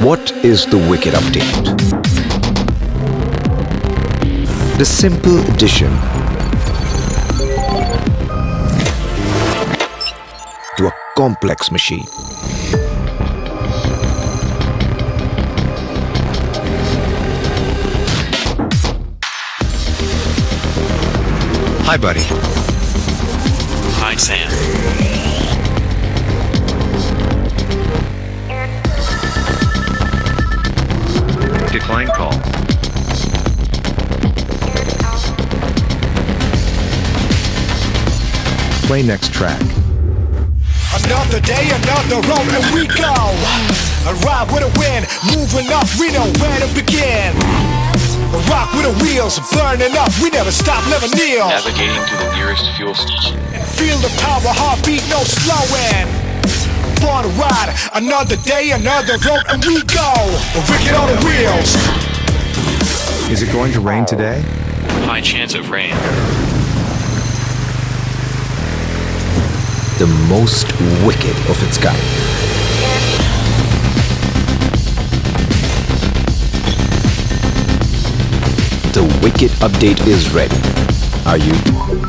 What is the Wicked Update? The simple addition to a complex machine. Hi, buddy. Hi, Sam. Decline call. Play next track. Another day, another road, and we go. A ride with a wind, moving up, we know where to begin. A rock with the wheels, burning up, we never stop, never kneel. Navigating to the nearest fuel station. Feel the power, heartbeat, no slowing. For the ride, another day, another road, and we go. Wicked on the wheels. Is it going to rain today? High chance of rain. The most wicked of its kind. The Wicked Update is ready. Are you?